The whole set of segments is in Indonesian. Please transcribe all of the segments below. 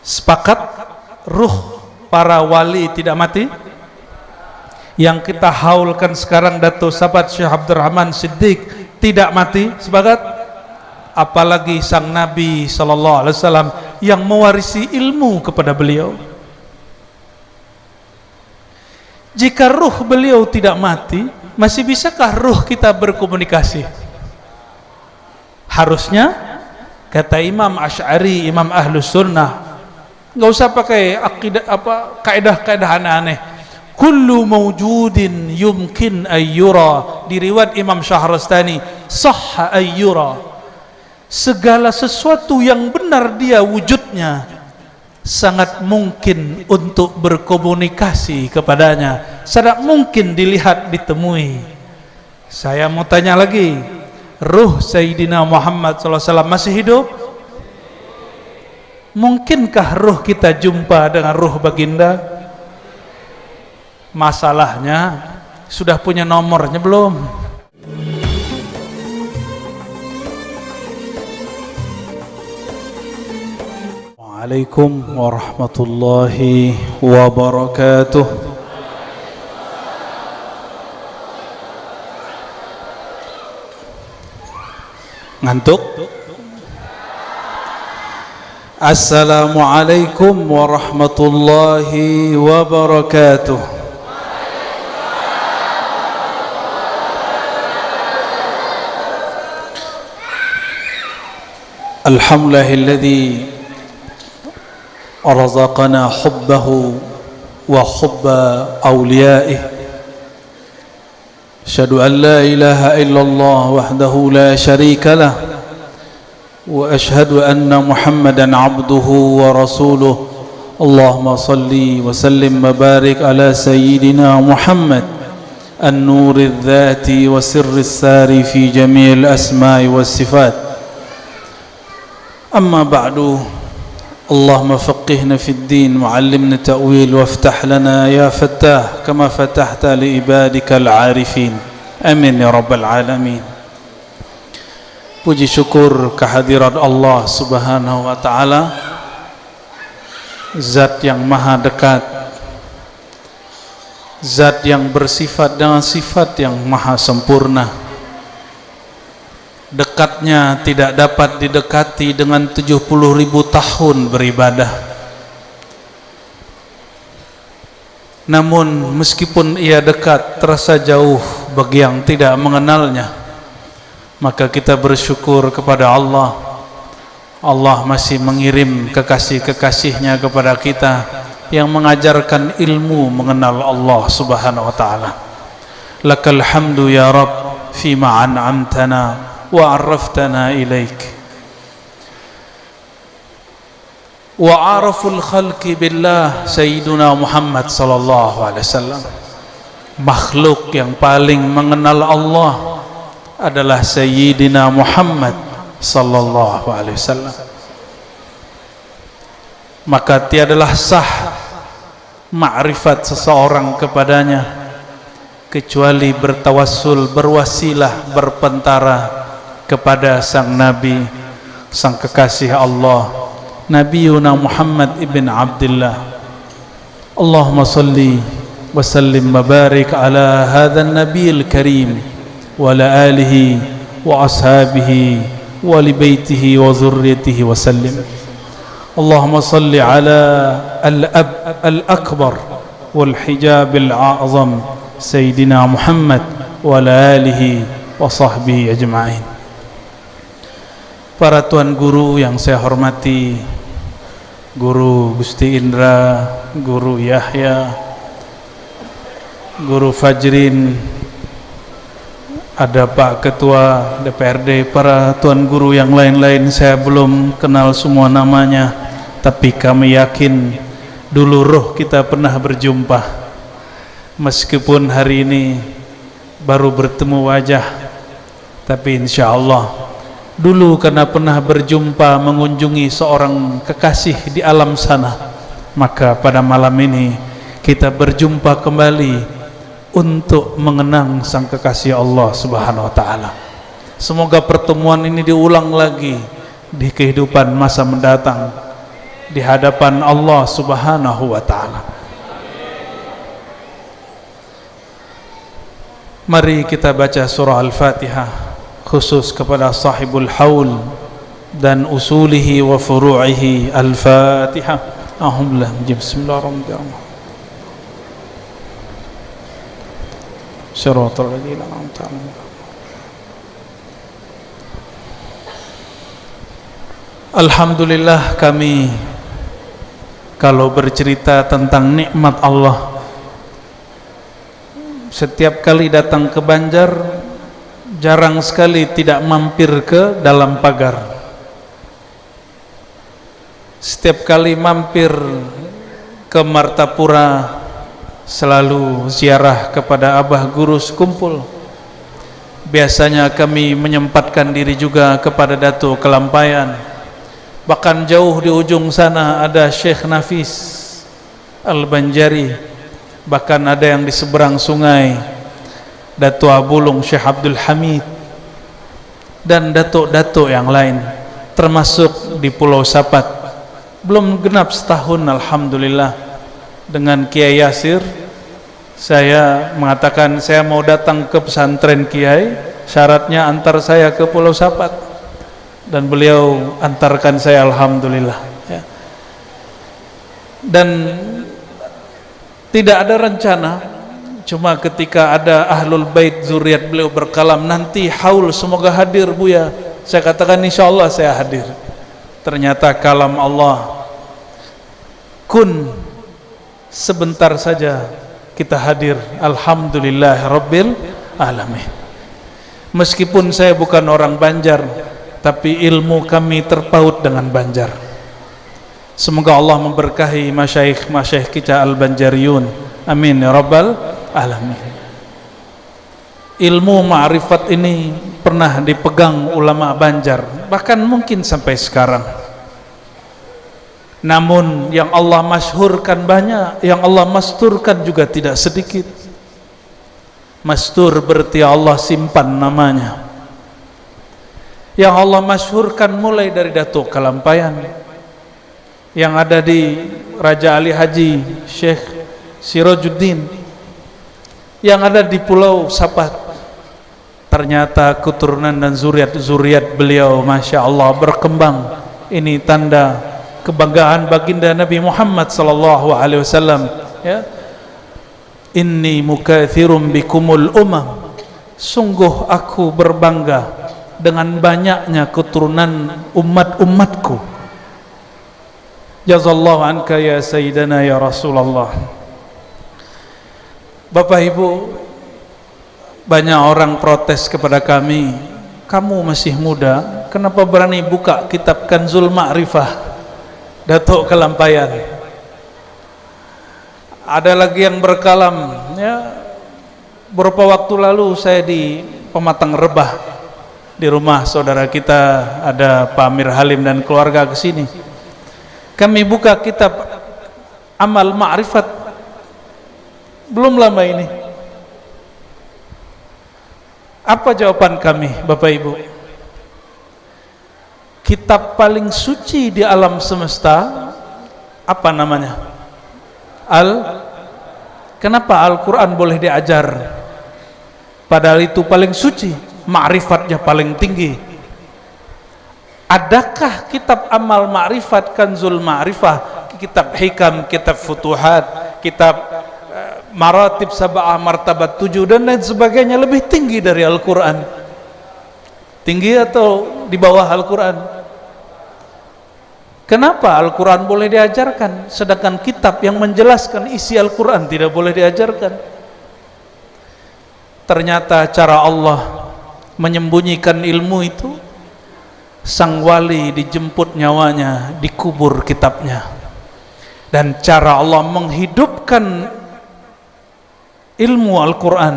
Sepakat ruh para wali tidak mati? Yang kita haulkan sekarang Datuk Sahabat Syekh Abdurrahman Siddiq tidak mati, sepakat? Apalagi sang Nabi SAW yang mewarisi ilmu kepada beliau. Jika ruh beliau tidak mati, masih bisakah ruh kita berkomunikasi? Harusnya, kata Imam Asy'ari, Imam Ahlus Sunnah, nggak usah pakai akidah kaidah-kaidah aneh-aneh. Kullu mawjudin yumkin ayyura, di riwayat Imam Syahrastani, sahha ayyura. Segala sesuatu yang benar dia wujudnya, sangat mungkin untuk berkomunikasi kepadanya, sangat mungkin dilihat, ditemui. Saya mau tanya lagi, ruh Sayyidina Muhammad SAW masih hidup? Mungkinkah ruh kita jumpa dengan ruh baginda? Masalahnya sudah punya nomornya belum? Waalaikumsalam warahmatullahi wabarakatuh. Ngantuk? Assalamualaikum warahmatullahi wabarakatuh. Alhamdulillahilladzi رزقنا حبه وحب أوليائه أشهد أن لا إله إلا الله وحده لا شريك له وأشهد أن محمدا عبده ورسوله اللهم صل وسلم وبارك على سيدنا محمد النور الذات وسر الساري في جميع الأسماء والصفات أما بعد اللهم فقهنا في الدين وعلمنا التأويل وافتح لنا يا فتاح كما فتحت لعبادك العارفين amin ya rabbal alamin. Puji syukur kehadirat Allah subhanahu wa ta'ala, zat yang maha dekat, zat yang bersifat dengan sifat yang maha sempurna. Dekatnya tidak dapat didekati dengan 70.000 tahun beribadah. Namun meskipun ia dekat, terasa jauh bagi yang tidak mengenalnya. Maka kita bersyukur kepada Allah. Allah masih mengirim kekasih-kekasihnya kepada kita yang mengajarkan ilmu mengenal Allah subhanahu wa ta'ala. Lakal hamdu ya Rabb fima an'amtana وعرفتنا إليك وعرف الخلق بالله سيدنا محمد صلى الله عليه وسلم. Makhluk yang paling mengenal Allah adalah Sayyidina Muhammad sallallahu alaihi wasallam. Maka tiadalah sah ma'rifat seseorang kepadanya kecuali bertawassul, berwasilah, berpentara kepada sang Nabi, sang kekasih Allah, Nabiuna Muhammad ibn Abdullah. Allahumma salli wa sallim wa barik ala hadha an-nabiyil karim wa ala alihi wa ashabihi wa li baitihi wa zurriyatihi wa sallim. Allahumma salli ala al-ab al-akbar wal hijab al-a'zam Sayyidina Muhammad wa ala alihi wa sahbihi ajma'in. Para tuan guru yang saya hormati, Guru Gusti Indra, Guru Yahya, Guru Fajrin, ada Pak Ketua DPRD, para tuan guru yang lain-lain saya belum kenal semua namanya, tapi kami yakin dulu roh kita pernah berjumpa. Meskipun hari ini baru bertemu wajah, tapi insya Allah dulu karena pernah berjumpa mengunjungi seorang kekasih di alam sana, maka pada malam ini kita berjumpa kembali untuk mengenang sang kekasih Allah subhanahu wa ta'ala. Semoga pertemuan ini diulang lagi di kehidupan masa mendatang. di hadapan Allah Subhanahu wa taala. Mari kita baca surah Al-Fatihah khusus kepada sahibul haul dan usulihi wa furu'ihi. Al-Fatihah. Alhamdulillah. Bismillahirrahmanirrahim. Shiratal ladzina an'amta 'alaihim. Alhamdulillah, kami kalau bercerita tentang nikmat Allah, setiap kali datang ke Banjar jarang sekali tidak mampir ke dalam pagar. Setiap kali mampir ke Martapura selalu ziarah kepada abah guru sekumpul. Biasanya kami menyempatkan diri juga kepada Datuk Kelampayan. Bahkan jauh di ujung sana ada Syekh Nafis Al-Banjari. Bahkan ada yang di seberang sungai Datuk Abulung Syekh Abdul Hamid, dan datuk-datuk yang lain, termasuk di Pulau Sapat. Belum genap setahun alhamdulillah dengan Kiai Yasir saya mengatakan saya mau datang ke pesantren Kiai, syaratnya antar saya ke Pulau Sapat, dan beliau antarkan saya alhamdulillah ya. Dan tidak ada rencana, cuma ketika ada ahlul bait zuriat beliau berkalam, nanti haul semoga hadir Buya. Saya katakan insyaallah saya hadir. Ternyata kalam Allah, kun, sebentar saja kita hadir. Alhamdulillah Rabbil Alamin. Meskipun saya bukan orang Banjar, tapi ilmu kami terpaut dengan Banjar. Semoga Allah memberkahi masyayikh kita Al-Banjariyun. Amin ya Rabbal Alamin. Ilmu ma'rifat ini pernah dipegang ulama Banjar, bahkan mungkin sampai sekarang. Namun yang Allah masyhurkan banyak, yang Allah masturkan juga tidak sedikit. Mastur berarti Allah simpan namanya. Yang Allah masyhurkan mulai dari Datuk Kelampayan, yang ada di Raja Ali Haji Syekh Sirajuddin, yang ada di Pulau Sapat. Ternyata keturunan dan zuriat beliau Masya Allah berkembang. Ini tanda kebanggaan baginda Nabi Muhammad sallallahu alaihi wasallam ya. Inni mukatsirum bikumul umam, sungguh aku berbangga dengan banyaknya keturunan umat-umatku. Jazallahu anka ya Sayyidana ya Rasulullah. Bapak Ibu, banyak orang protes kepada kami, kamu masih muda, kenapa berani buka kitab Kanzul Ma'rifah Datuk Kelampayan? Ada lagi yang berkalam ya, beberapa waktu lalu saya di Pematang Rebah, di rumah saudara kita ada Pak Amir Halim dan keluarga ke sini. Kami buka kitab Amal Ma'rifat belum lama ini. Apa jawaban kami Bapak Ibu? Kitab paling suci di alam semesta apa namanya? Kenapa Al-Quran boleh diajar? Padahal itu paling suci, ma'rifatnya paling tinggi. Adakah kitab Amal Ma'rifat, Kanzul Ma'rifah, kitab Hikam, kitab Futuhat, kitab Maratib Sab'ah, Martabat 7 dan lain sebagainya lebih tinggi dari Al-Quran? Tinggi atau di bawah Al-Quran? Kenapa Al-Quran boleh diajarkan sedangkan kitab yang menjelaskan isi Al-Quran tidak boleh diajarkan? Ternyata cara Allah menyembunyikan ilmu itu, sang wali dijemput nyawanya, dikubur kitabnya. Dan cara Allah menghidupkan ilmu Al-Quran,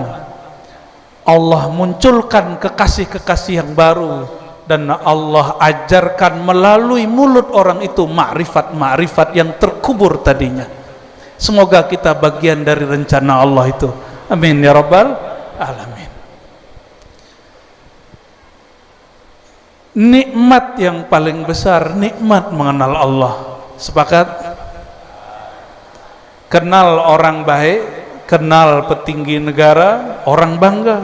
Allah munculkan kekasih-kekasih yang baru, dan Allah ajarkan melalui mulut orang itu ma'rifat-ma'rifat yang terkubur tadinya. Semoga kita bagian dari rencana Allah itu. Amin ya Rabbal Alamin. Nikmat yang paling besar, nikmat mengenal Allah. Sepakat? Kenal orang baik, kenal petinggi negara, orang bangga.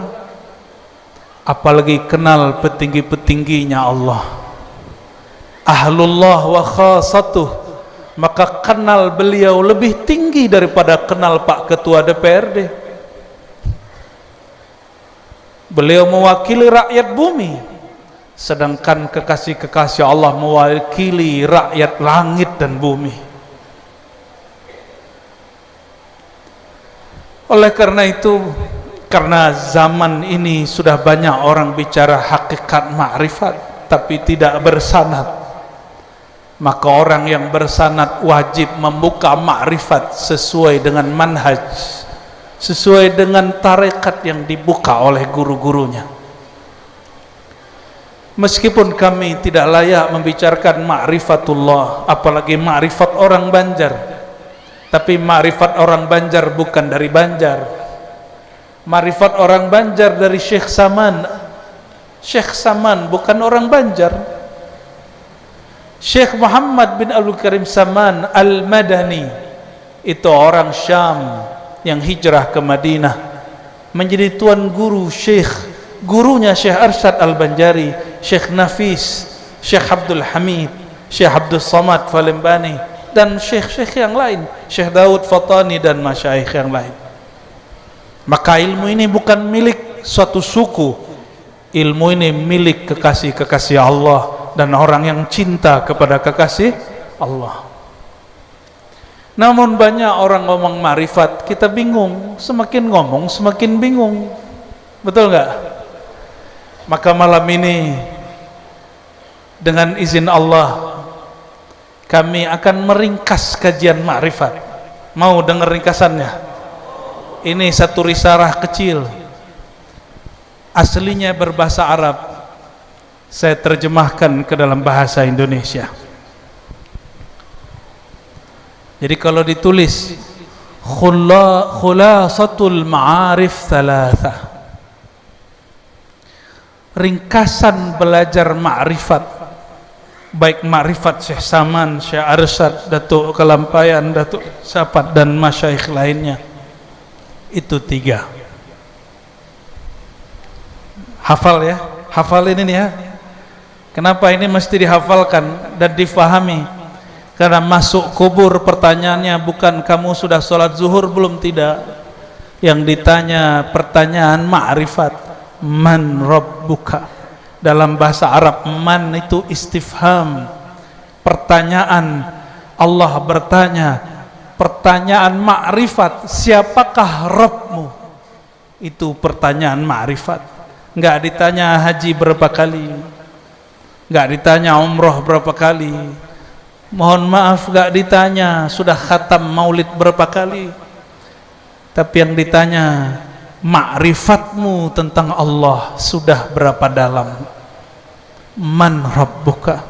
Apalagi kenal petinggi-petingginya Allah, ahlullah wa khasatuh, maka kenal beliau lebih tinggi daripada kenal Pak Ketua DPRD. Beliau mewakili rakyat bumi, sedangkan kekasih-kekasih Allah mewakili rakyat langit dan bumi. Oleh karena itu, karena zaman ini sudah banyak orang bicara hakikat ma'rifat tapi tidak bersanad, maka orang yang bersanad wajib membuka ma'rifat sesuai dengan manhaj, sesuai dengan tarekat yang dibuka oleh guru-gurunya. Meskipun kami tidak layak membicarakan ma'rifatullah, apalagi ma'rifat orang Banjar, tapi ma'rifat orang Banjar bukan dari Banjar. Ma'rifat orang Banjar dari Syekh Saman. Syekh Saman bukan orang Banjar. Syekh Muhammad bin Abdul Karim Saman Al-Madani itu orang Syam yang hijrah ke Madinah, menjadi tuan guru Syekh, gurunya Syekh Arsyad Al-Banjari, Syekh Nafis, Syekh Abdul Hamid, Syekh Abdul Samad Falembani, dan syekh-syekh yang lain, Syekh Daud Fatani dan masyayikh yang lain. Maka ilmu ini bukan milik suatu suku, ilmu ini milik kekasih-kekasih Allah dan orang yang cinta kepada kekasih Allah. Namun banyak orang ngomong ma'rifat, kita bingung, semakin ngomong semakin bingung, betul nggak? Maka malam ini dengan izin Allah kami akan meringkas kajian ma'rifat. Mau dengar ringkasannya? Ini satu risalah kecil, aslinya berbahasa Arab, saya terjemahkan ke dalam bahasa Indonesia. Jadi kalau ditulis khulasatul ma'arif thalatha, ringkasan belajar ma'rifat, baik ma'rifat Syekh Saman, Syekh Arsyad, Datuk Kelampayan, Datuk Sapat dan masyayikh lainnya, itu 3. Hafal ya, hafal ini nih ya. Kenapa ini mesti dihafalkan dan difahami? Karena masuk kubur pertanyaannya bukan kamu sudah sholat zuhur belum, tidak. Yang ditanya pertanyaan ma'rifat, man rabbuka. Dalam bahasa Arab man itu istifham, pertanyaan. Allah bertanya, pertanyaan ma'rifat, siapakah Rabbmu? Itu pertanyaan ma'rifat. Enggak ditanya haji berapa kali, enggak ditanya umroh berapa kali, mohon maaf enggak ditanya sudah khatam maulid berapa kali, tapi yang ditanya ma'rifatmu tentang Allah sudah berapa dalam. Man rabbuka.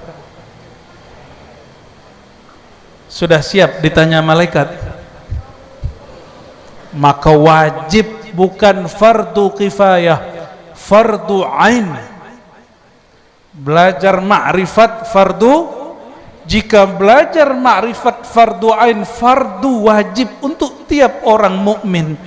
Sudah siap ditanya malaikat? Maka wajib, bukan fardu kifayah, fardu ain. Belajar ma'rifat fardu. Jika belajar ma'rifat fardu ain, fardu wajib untuk tiap orang mukmin,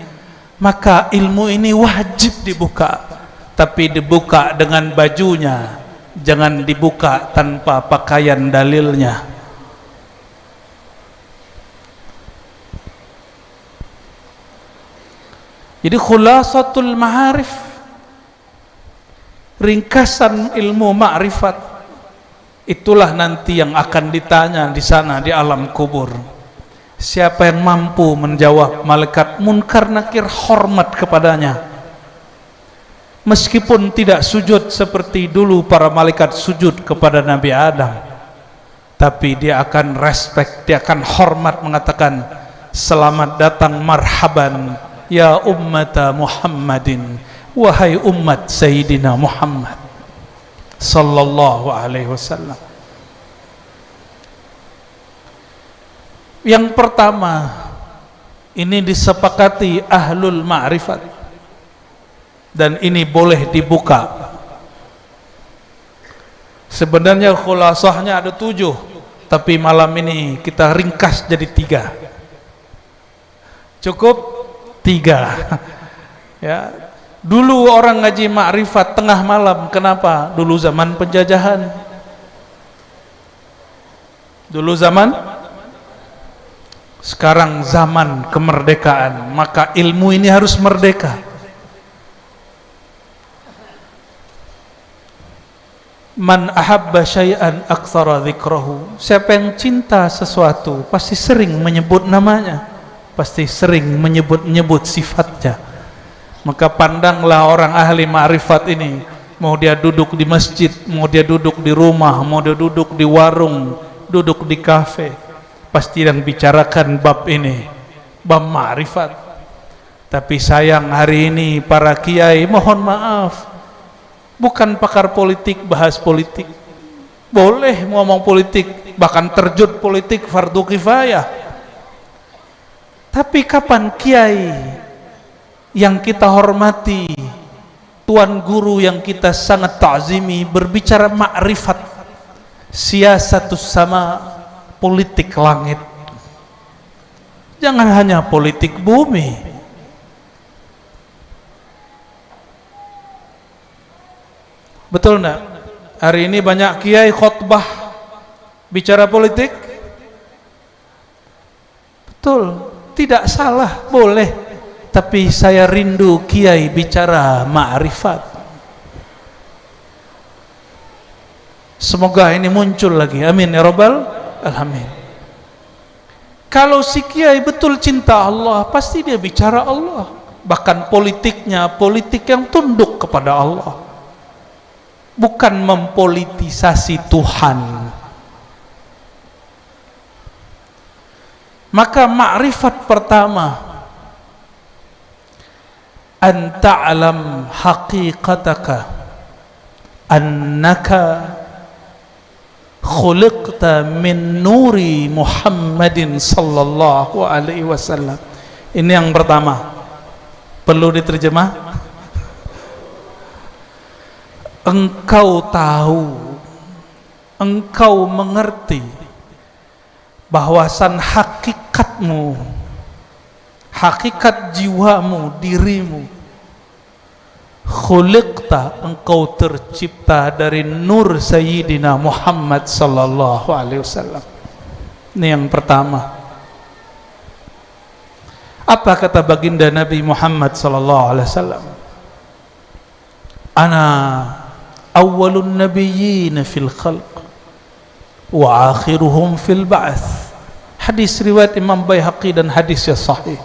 maka ilmu ini wajib dibuka. Tapi dibuka dengan bajunya, jangan dibuka tanpa pakaian dalilnya. Jadi khulasatul ma'arif, ringkasan ilmu ma'rifat, itulah nanti yang akan ditanya di sana di alam kubur. Siapa yang mampu menjawab, malaikat munkar nakir hormat kepadanya, meskipun tidak sujud seperti dulu para malaikat sujud kepada Nabi Adam, tapi dia akan respect, dia akan hormat, mengatakan selamat datang, marhaban ya ummata Muhammadin, wahai umat Sayyidina Muhammad sallallahu alaihi wasallam. Yang pertama, ini disepakati ahlul ma'rifat, dan ini boleh dibuka. Sebenarnya khulasahnya ada 7, tapi malam ini kita ringkas jadi 3. Cukup 3. Ya, dulu orang ngaji makrifat tengah malam. Kenapa? Dulu zaman penjajahan. Dulu zaman, sekarang zaman kemerdekaan, maka ilmu ini harus merdeka. Man ahabba syai'an aktsara dzikrahu. Siapa yang cinta sesuatu pasti sering menyebut namanya, pasti sering menyebut-nyebut sifatnya. Maka pandanglah orang ahli ma'rifat ini, mau dia duduk di masjid, mau dia duduk di rumah, mau dia duduk di warung, duduk di kafe, pasti yang bicarakan bab ini, bab ma'rifat. Tapi sayang hari ini para kiai, mohon maaf, bukan pakar politik, bahas politik. Boleh ngomong politik, bahkan terjun politik fardu kifayah. Tapi kapan kiai yang kita hormati, tuan guru yang kita sangat ta'zimi berbicara ma'rifat, siasatus sama, politik langit? Jangan hanya politik bumi. Betul enggak? Hari ini banyak kiai khutbah bicara politik. Betul, tidak salah, boleh. Tapi saya rindu kiai bicara ma'rifat. Semoga ini muncul lagi, amin ya rabbal alamin. Kalau si kiai betul cinta Allah, pasti dia bicara Allah. Bahkan politiknya politik yang tunduk kepada Allah, bukan mempolitisasi Tuhan. Maka ma'rifat pertama, an ta'lam haqiqataka annaka khuliqta min nuri Muhammadin sallallahu alaihi wasallam. Ini yang pertama, perlu diterjemah. Engkau tahu, engkau mengerti bahwasan hakikatmu, hakikat jiwamu, dirimu, khuliqta, engkau tercipta dari nur Sayyidina Muhammad sallallahu alaihi wasallam. Ini yang pertama. Apa kata baginda Nabi Muhammad sallallahu alaihi wasallam? Ana awwalun nabiyyin fil khalq wa akhiruhum fil ba'ats. Hadis riwayat Imam Baihaqi dan hadisnya sahih.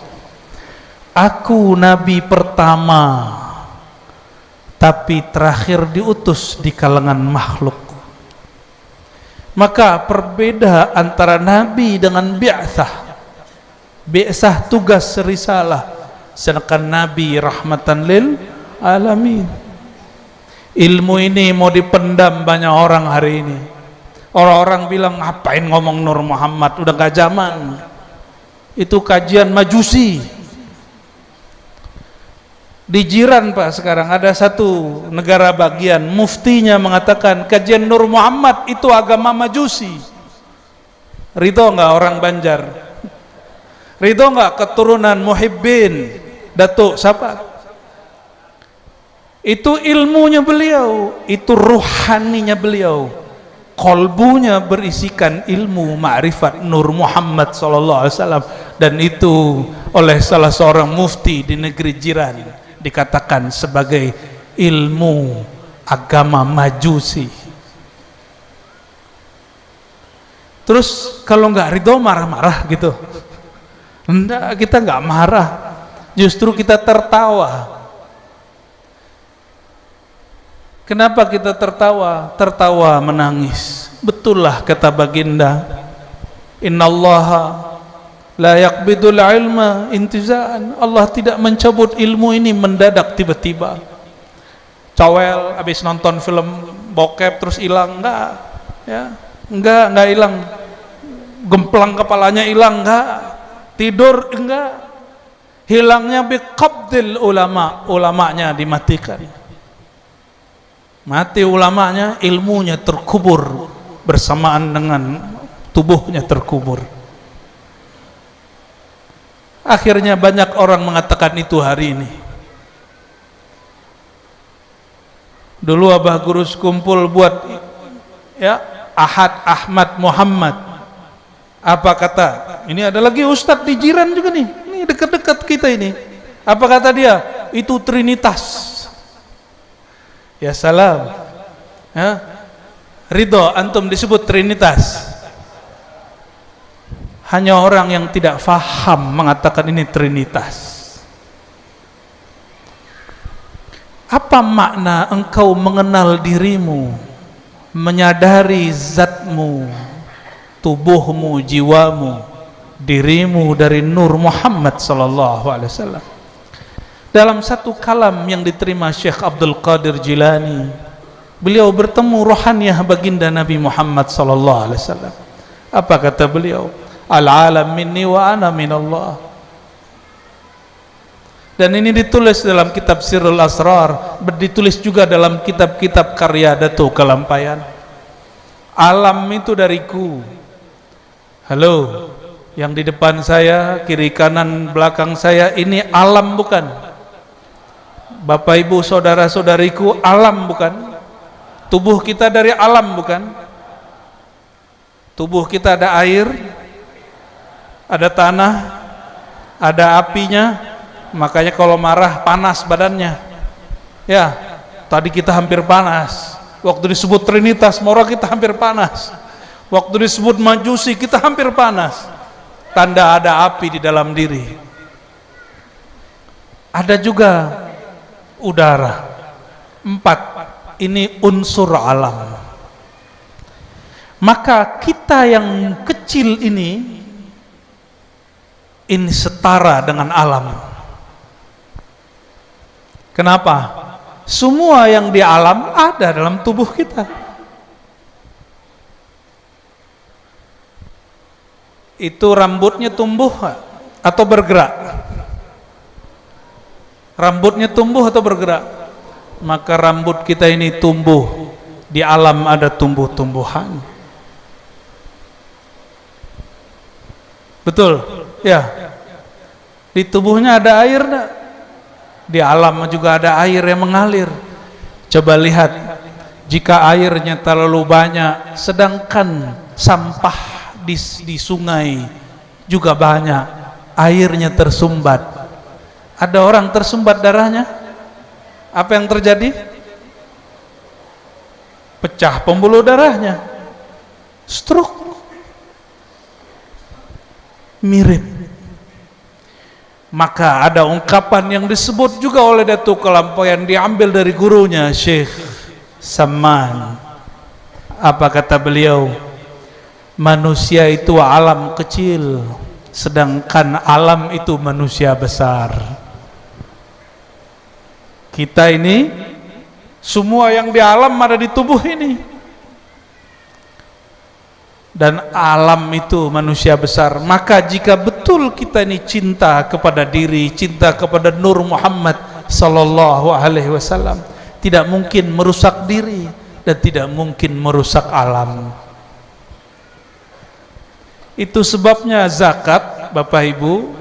Aku nabi pertama tapi terakhir diutus di kalangan makhluk. Maka perbeda antara nabi dengan bi'tsah. Bi'tsah tugas risalah, sedangkan nabi rahmatan lil alamin. Ilmu ini mau dipendam banyak orang hari ini. Orang-orang bilang, ngapain ngomong Nur Muhammad, udah gak zaman, itu kajian majusi. Di jiran Pak, sekarang ada satu negara bagian, muftinya mengatakan kajian Nur Muhammad itu agama majusi. Ridho nggak orang Banjar? Ridho nggak keturunan Muhibbin, Datuk siapa? Itu ilmunya beliau, itu ruhaninya beliau, kolbunya berisikan ilmu ma'rifat Nur Muhammad SAW. Dan itu oleh salah seorang mufti di negeri jiran dikatakan sebagai ilmu agama majusi. Terus kalau nggak ridho marah-marah gitu? Enggak, kita nggak marah, justru kita tertawa. Kenapa kita tertawa? Tertawa menangis. Betul lah kata baginda, innallaha la yaqbidul ilma intiza'an. Allah tidak mencabut ilmu ini mendadak tiba-tiba. Cowel habis nonton film bokep terus hilang, enggak ya, enggak hilang. Gemplang kepalanya hilang, enggak. Tidur, enggak. Hilangnya biqabdil ulama, ulamanya dimatikan. Mati ulamanya, ilmunya terkubur bersamaan dengan tubuhnya terkubur. Akhirnya banyak orang mengatakan itu hari ini. Dulu Abah Guru kumpul buat ya Ahad, Ahmad, Muhammad. Apa kata? Ini ada lagi ustadz di jiran juga nih. Ini dekat-dekat kita ini. Apa kata dia? Itu Trinitas. Ya salam. Ya. Ridho antum disebut Trinitas. Hanya orang yang tidak faham mengatakan ini Trinitas. Apa makna engkau mengenal dirimu, menyadari zatmu, tubuhmu, jiwamu, dirimu dari Nur Muhammad sallallahu alaihi wasallam? Dalam satu kalam yang diterima Syekh Abdul Qadir Jilani, beliau bertemu rohaniah baginda Nabi Muhammad sallallahu alaihi wasallam. Apa kata beliau? Al-alam minni wa ana minallah. Dan ini ditulis dalam kitab Sirrul Asrar, ditulis juga dalam kitab-kitab karya Datuk Kalampayan. Alam itu dariku. Halo, yang di depan saya, kiri kanan belakang saya, ini alam bukan? Bapak ibu saudara saudariku, alam bukan? Tubuh kita dari alam bukan? Tubuh kita ada air, ada tanah, ada apinya. Makanya kalau marah panas badannya. Ya, tadi kita hampir panas. Waktu disebut Trinitas, mora kita hampir panas. Waktu disebut Majusi, kita hampir panas. Tanda ada api di dalam diri. Ada juga udara. 4. Ini unsur alam. Maka kita yang kecil ini setara dengan alam. Kenapa? Semua yang di alam ada dalam tubuh kita. Itu rambutnya tumbuh atau bergerak? Rambutnya tumbuh atau bergerak? Maka rambut kita ini tumbuh. Di alam ada tumbuh-tumbuhan. Betul? Ya. Di tubuhnya ada air enggak? Di alam juga ada air yang mengalir. Coba lihat, jika airnya terlalu banyak, sedangkan sampah di sungai juga banyak, airnya tersumbat. Ada orang tersumbat darahnya, apa yang terjadi? Pecah pembuluh darahnya, stroke. Mirip. Maka ada ungkapan yang disebut juga oleh Datuk Kalampayan, diambil dari gurunya Syekh Saman. Apa kata beliau? Manusia itu alam kecil, sedangkan alam itu manusia besar. Kita ini semua yang di alam ada di tubuh ini. Dan alam itu manusia besar. Maka jika betul kita ini cinta kepada diri, cinta kepada Nur Muhammad sallallahu alaihi wasallam, tidak mungkin merusak diri dan tidak mungkin merusak alam. Itu sebabnya zakat, Bapak Ibu,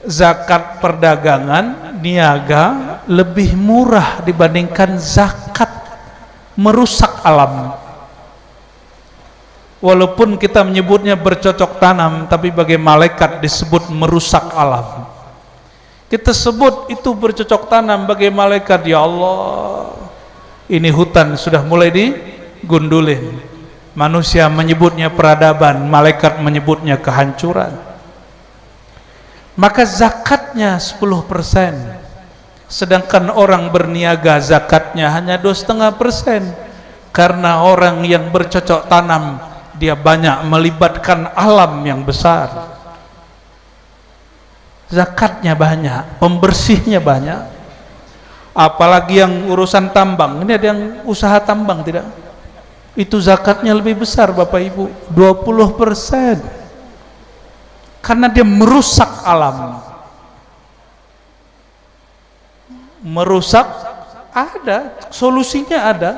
zakat perdagangan, niaga lebih murah dibandingkan zakat merusak alam. Walaupun kita menyebutnya bercocok tanam, tapi bagi malaikat disebut merusak alam. Kita sebut itu bercocok tanam bagi malaikat. Ya Allah, ini hutan sudah mulai digundulin. Manusia menyebutnya peradaban, malaikat menyebutnya kehancuran. Maka zakatnya 10%, sedangkan orang berniaga zakatnya hanya 2,5%. Karena orang yang bercocok tanam, dia banyak melibatkan alam yang besar. Zakatnya banyak, pembersihnya banyak. Apalagi yang urusan tambang, ini ada yang usaha tambang tidak? Itu zakatnya lebih besar Bapak Ibu, 20%. Karena dia merusak alam. Merusak ada, solusinya ada.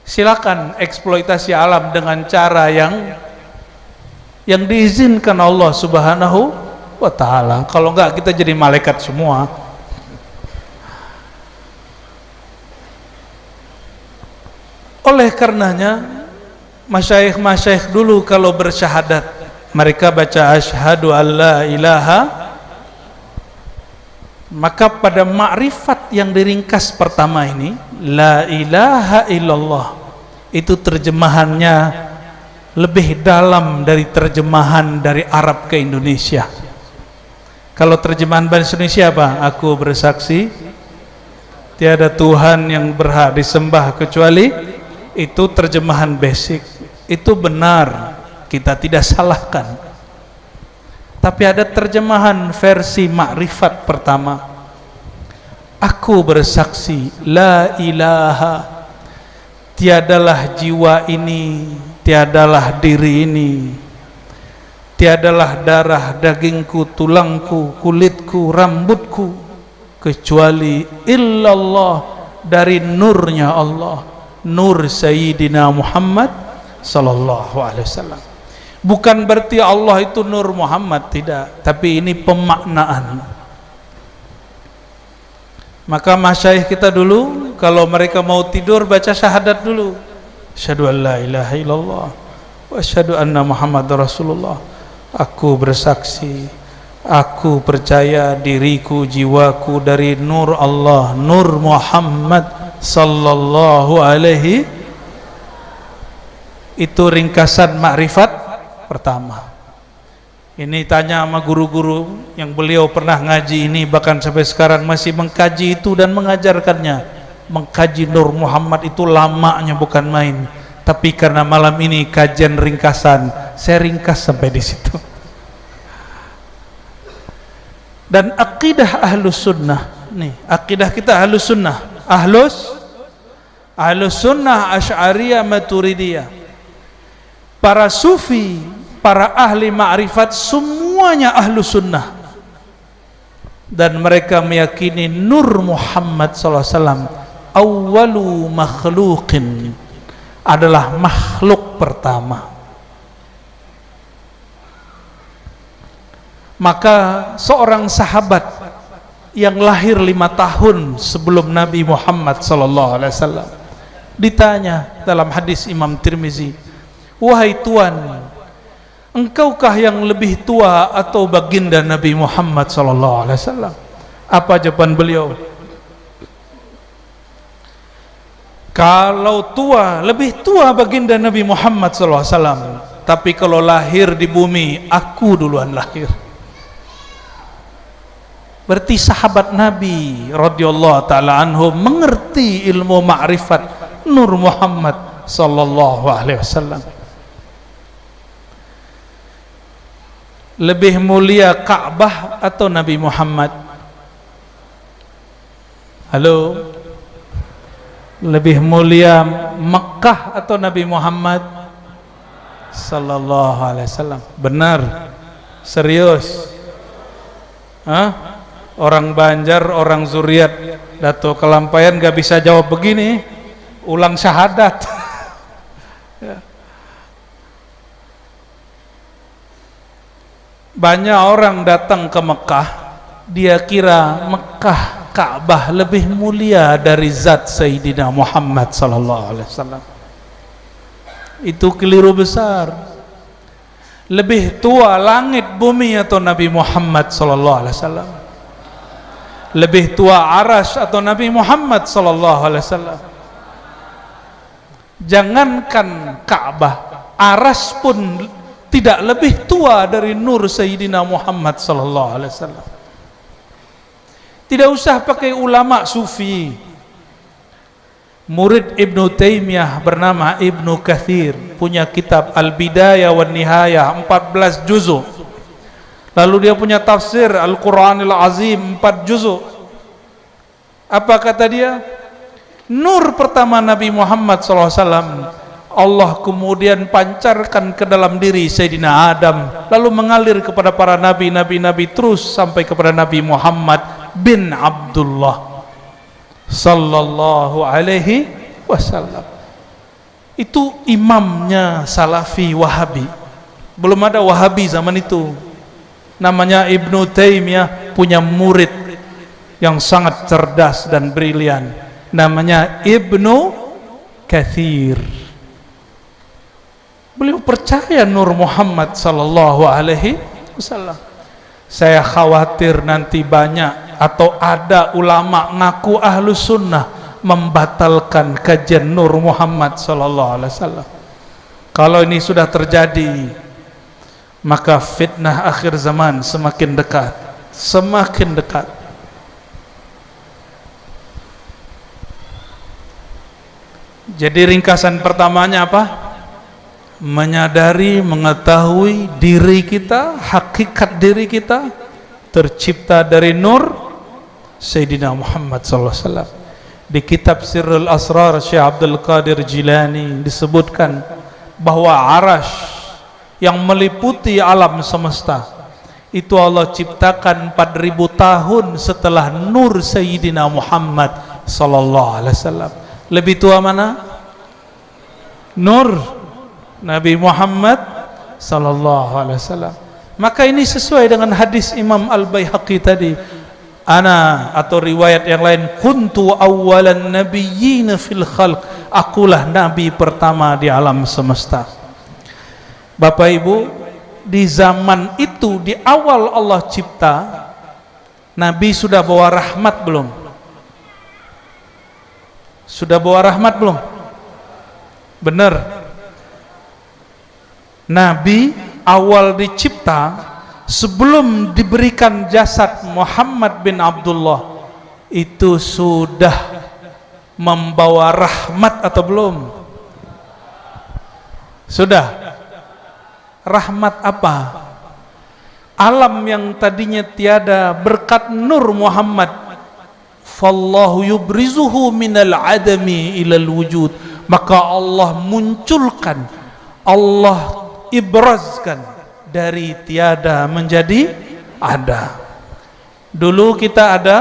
Silakan eksploitasi alam dengan cara yang diizinkan Allah Subhanahu wa ta'ala. Kalau enggak kita jadi malaikat semua. Oleh karenanya masyayikh dulu kalau bersyahadat mereka baca asyhadu alla ilaha, maka pada makrifat yang diringkas pertama ini la ilaha illallah, itu terjemahannya lebih dalam dari terjemahan dari Arab ke Indonesia. Kalau terjemahan bahasa Indonesia apa? Aku bersaksi tiada Tuhan yang berhak disembah kecuali, itu terjemahan basic, itu benar, kita tidak salahkan. Tapi ada terjemahan versi makrifat pertama, aku bersaksi la ilaha, tiadalah jiwa ini, tiadalah diri ini, tiadalah darah dagingku, tulangku, kulitku, rambutku, kecuali illallah, dari nurnya Allah, nur Sayyidina Muhammad sallallahu alaihi wasallam. Bukan berarti Allah itu nur Muhammad, tidak, tapi ini pemaknaan. Maka masyayikh kita dulu kalau mereka mau tidur baca syahadat dulu, asyhadu an la ilaha illallah wa asyhadu anna Muhammadar Rasulullah. Aku bersaksi, aku percaya diriku, jiwaku dari nur Allah, nur Muhammad sallallahu alaihi. Itu ringkasan makrifat pertama. Ini tanya sama guru-guru yang beliau pernah ngaji ini, bahkan sampai sekarang masih mengkaji itu dan mengajarkannya. Mengkaji Nur Muhammad itu lamanya bukan main. Tapi karena malam ini kajian ringkasan, saya ringkas sampai di situ. Dan akidah ahlus sunnah, nih akidah kita ahlus sunnah, ahlus sunnah Asy'ariyah Maturidiyah, para sufi, para ahli ma'rifat, semuanya ahlus sunnah. Dan mereka meyakini nur Muhammad SAW awwalu makhluqin, adalah makhluk pertama. Maka seorang sahabat yang lahir 5 tahun sebelum Nabi Muhammad SAW ditanya dalam hadis Imam Tirmizi, wahai Tuan, engkaukah yang lebih tua atau baginda Nabi Muhammad SAW? Apa jawaban beliau? Kalau tua, lebih tua baginda Nabi Muhammad SAW. Tapi kalau lahir di bumi, aku duluan lahir. Berarti sahabat Nabi radhiyallahu ta'ala anhu mengerti ilmu ma'rifat Nur Muhammad sallallahu alaihi wasallam. Lebih mulia Ka'bah atau Nabi Muhammad? Halo? Lebih mulia Mekah atau Nabi Muhammad sallallahu alaihi wasallam? Benar? Serius? Hah? Orang Banjar, orang Zuriat, Dato Kelampayan gak bisa jawab begini, ulang syahadat. Banyak orang datang ke Mekah, dia kira Mekah, Ka'bah lebih mulia dari zat Sayyidina Muhammad sallallahu alaihi wasallam. Itu keliru besar. Lebih tua langit bumi atau Nabi Muhammad sallallahu alaihi wasallam? Lebih tua arasy atau Nabi Muhammad sallallahu alaihi wasallam? Jangankan Ka'bah, arasy pun tidak lebih tua dari nur Sayyidina Muhammad sallallahu alaihi wasallam. Tidak usah pakai ulama sufi. Murid Ibnu Taimiyah bernama Ibnu Katsir punya kitab Al-Bidayah wan Nihayah 14 juzuk. Lalu dia punya tafsir Al-Qur'anil Azim 4 juzuk. Apa kata dia? Nur pertama Nabi Muhammad SAW Allah kemudian pancarkan ke dalam diri Sayyidina Adam, lalu mengalir kepada para nabi terus sampai kepada Nabi Muhammad bin Abdullah sallallahu alaihi wasallam. Itu imamnya Salafi Wahabi. Belum ada Wahabi zaman itu. Namanya Ibnu Taimiyah, punya murid yang sangat cerdas dan brilian, namanya Ibnu Katsir. Beliau percaya Nur Muhammad sallallahu alaihi wasallam. Saya khawatir nanti banyak atau ada ulama ngaku ahlus sunnah membatalkan kajian Nur Muhammad sallallahu alaihi wasallam. Kalau ini sudah terjadi, maka fitnah akhir zaman semakin dekat, semakin dekat. Jadi ringkasan pertamanya apa? Menyadari, mengetahui diri kita, hakikat diri kita tercipta dari nur Sayyidina Muhammad SAW. Di kitab Sirrul Asrar Syekh Abdul Qadir Jilani disebutkan bahwa arash yang meliputi alam semesta itu Allah ciptakan 4000 tahun setelah nur Sayyidina Muhammad SAW. Lebih tua mana? Nur Nabi Muhammad sallallahu alaihi wasallam. Maka ini sesuai dengan hadis Imam Al-Baihaqi tadi. Ana, atau riwayat yang lain, kuntu awwalan nabiyyin fil khalq. Akulah nabi pertama di alam semesta. Bapak Ibu, di zaman itu, di awal Allah cipta, Nabi sudah bawa rahmat belum? Sudah bawa rahmat belum? Benar. Nabi awal dicipta, sebelum diberikan jasad Muhammad bin Abdullah, itu sudah membawa rahmat atau belum? Sudah. Rahmat apa? Alam yang tadinya tiada berkat nur Muhammad, fallahu yubrizuhu minal adami ilal wujud, maka Allah munculkan, Allah ibrazkan dari tiada menjadi ada. Dulu kita ada,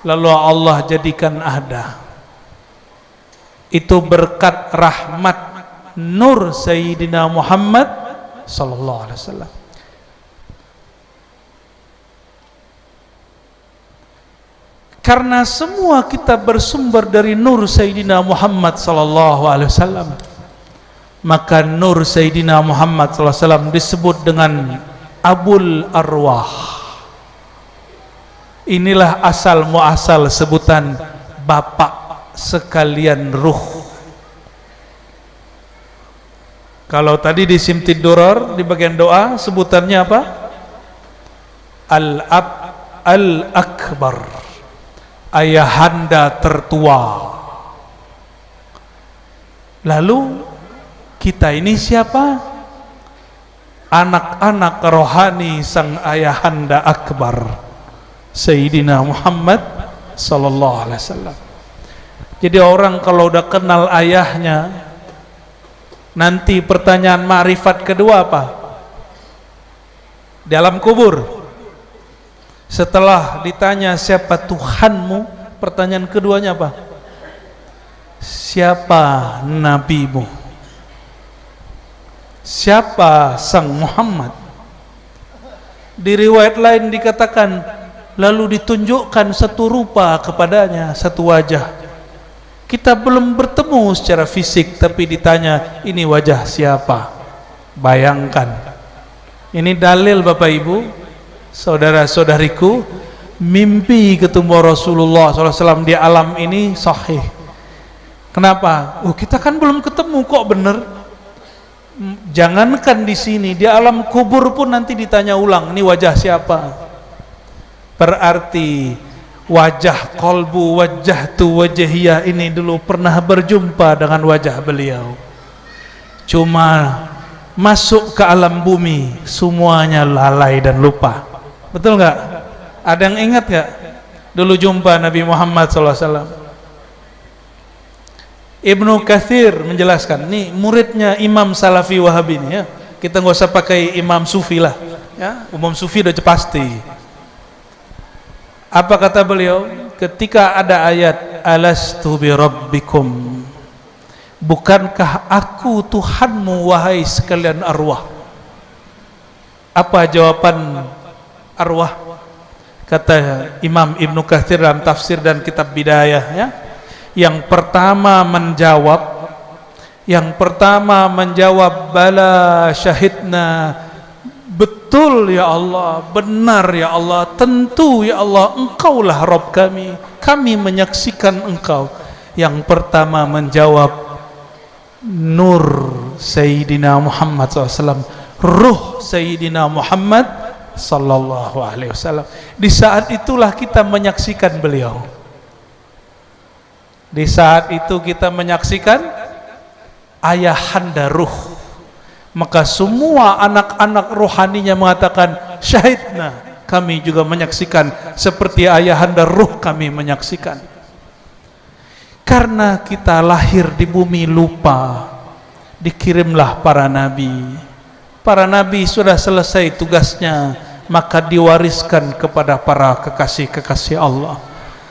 lalu Allah jadikan ada. Itu berkat rahmat nur Sayyidina Muhammad sallallahu alaihi wasallam. Karena semua kita bersumber dari nur Sayyidina Muhammad sallallahu alaihi wasallam, maka nur Sayyidina Muhammad sallallahu alaihi wasallam disebut dengan Abul Arwah. Inilah asal muasal sebutan bapak sekalian ruh. Kalau tadi di Simtid Durar di bagian doa sebutannya apa? Al-Ab Al-Akbar, ayahanda tertua. Lalu kita ini siapa? Anak-anak rohani sang ayahanda akbar Sayyidina Muhammad sallallahu alaihi wasallam. Jadi orang kalau udah kenal ayahnya, nanti pertanyaan ma'rifat kedua apa? Di alam kubur, setelah ditanya siapa Tuhanmu, pertanyaan keduanya apa? Siapa nabimu? Siapa sang Muhammad? Di riwayat lain dikatakan, lalu ditunjukkan satu rupa kepadanya, satu wajah. Kita belum bertemu secara fisik, tapi ditanya, ini wajah siapa? Bayangkan. Ini dalil Bapak Ibu, saudara-saudariku, mimpi ketemu Rasulullah SAW di alam ini sahih. Kenapa? Kita kan belum ketemu kok, bener. Jangankan di sini, di alam kubur pun nanti ditanya ulang, ini wajah siapa? Berarti wajah kolbu, wajah tu wajahiyah ini dulu pernah berjumpa dengan wajah beliau. Cuma masuk ke alam bumi, semuanya lalai dan lupa. Betul nggak? Ada yang ingat nggak? Dulu jumpa Nabi Muhammad SAW. Ibnu Katsir menjelaskan, nih muridnya Imam Salafi Wahabi ini ya. Kita nggak usah pakai Imam Sufi lah, ya. Umum Sufi udah pasti. Apa kata beliau? Ketika ada ayat alastu bi rabbikum, bukankah aku Tuhanmu wahai sekalian arwah? Apa jawaban arwah? Kata Imam Ibnu Katsir dalam tafsir dan kitab Bidayah, ya, yang pertama menjawab bala syahidna, betul ya Allah, benar ya Allah, tentu ya Allah, Engkaulah Rabb kami menyaksikan Engkau. Yang pertama menjawab nur Sayyidina Muhammad SAW, ruh Sayyidina Muhammad sallallahu alaihi wasallam. Di saat itulah kita menyaksikan beliau. Di saat itu kita menyaksikan ayahanda ruh. Maka semua anak-anak rohaninya mengatakan syahidna, kami juga menyaksikan seperti ayahanda ruh kami menyaksikan. Karena kita lahir di bumi lupa, dikirimlah para nabi. Para nabi sudah selesai tugasnya, maka diwariskan kepada para kekasih-kekasih Allah.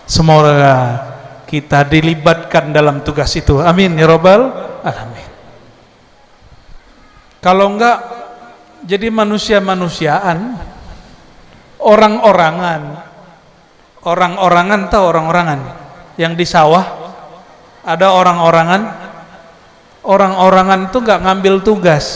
Semoga kita dilibatkan dalam tugas itu. Amin ya rabbal alamin. Kalau enggak jadi manusia-manusiaan, orang-orangan. Orang-orangan tahu orang-orangan yang di sawah ada orang-orangan. Orang-orangan itu enggak ngambil tugas.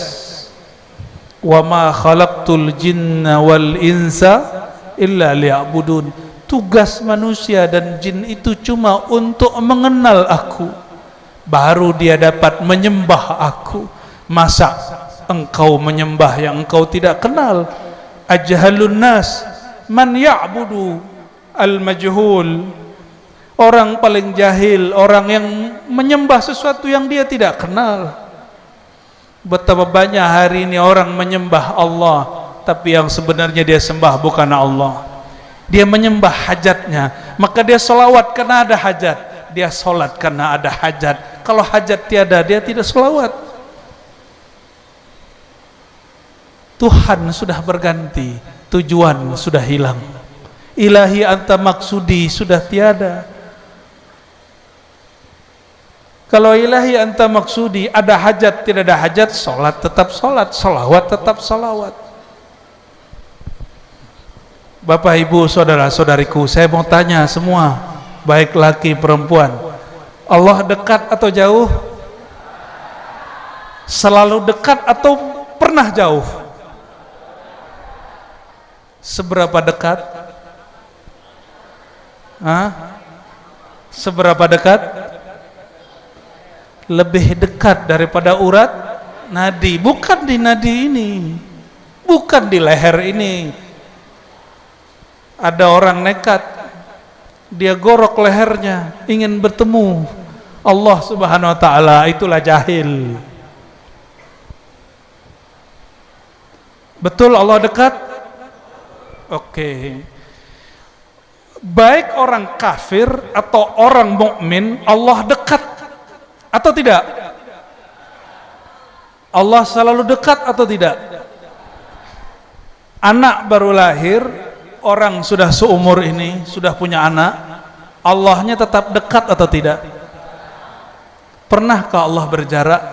Wa ma khalaqtul jinna wal insa illa liya'budun. Tugas manusia dan jin itu cuma untuk mengenal aku, baru dia dapat menyembah aku. Masa engkau menyembah yang engkau tidak kenal? Ajhalun nas man ya'budu al majhul. Orang paling jahil orang yang menyembah sesuatu yang dia tidak kenal. Betapa banyak hari ini orang menyembah Allah, tapi yang sebenarnya dia sembah bukan Allah. Dia menyembah hajatnya, maka dia solawat karena ada hajat. Dia solat karena ada hajat. Kalau hajat tiada, dia tidak solawat. Tuhan sudah berganti, tujuan sudah hilang. Ilahi anta maksudi sudah tiada. Kalau ilahi anta maksudi, ada hajat tidak ada hajat, solat tetap solat, solawat tetap solawat. Bapak ibu saudara saudariku, saya mau tanya semua, baik laki perempuan, Allah dekat atau jauh? Selalu dekat atau pernah jauh? Seberapa dekat? Seberapa dekat? Lebih dekat daripada urat nadi. Bukan di nadi ini, bukan di leher ini. Ada orang nekat, dia gorok lehernya ingin bertemu Allah subhanahu wa ta'ala, itulah jahil. Betul Allah dekat? Oke. Baik orang kafir atau orang mukmin, Allah dekat atau tidak? Allah selalu dekat atau tidak? Anak baru lahir, orang sudah seumur ini, sudah punya anak, Allahnya tetap dekat atau tidak? Pernahkah Allah berjarak?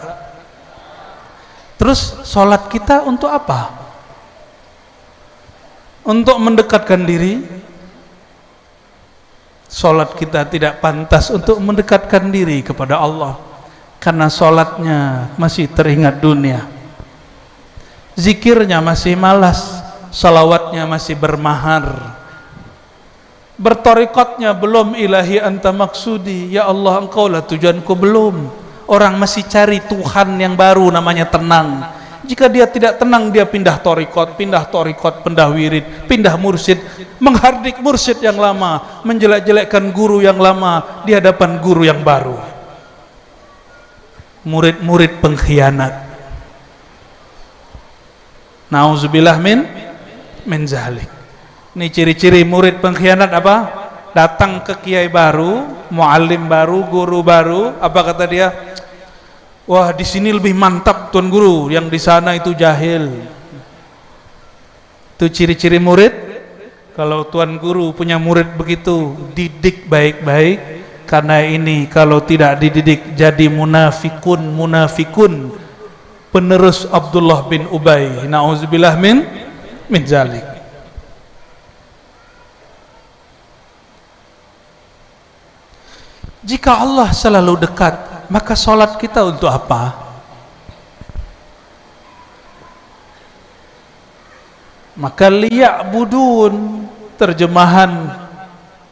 Terus sholat kita untuk apa? Untuk mendekatkan diri? Sholat kita tidak pantas untuk mendekatkan diri kepada Allah, karena sholatnya masih teringat dunia, zikirnya masih malas, salawatnya masih bermahar, bertorikotnya belum ilahi anta maksudi, ya Allah engkaulah tujuanku, belum. Orang masih cari Tuhan yang baru namanya tenang. Jika dia tidak tenang, dia pindah torikot, pindah wirid, pindah mursyid, menghardik mursyid yang lama, menjelek-jelekkan guru yang lama di hadapan guru yang baru. Murid-murid pengkhianat. Nauzubillah min zalik. Ini ciri-ciri murid pengkhianat apa? Datang ke kiai baru, muallim baru, guru baru, apa kata dia? Wah, di sini lebih mantap tuan guru, yang di sana itu jahil. Itu ciri-ciri murid. Kalau tuan guru punya murid begitu, didik baik-baik, karena ini kalau tidak dididik jadi munafikun penerus Abdullah bin Ubay. Na'udzubillah min zalik. Jika Allah selalu dekat, maka sholat kita untuk apa? Maka liya'budun, terjemahan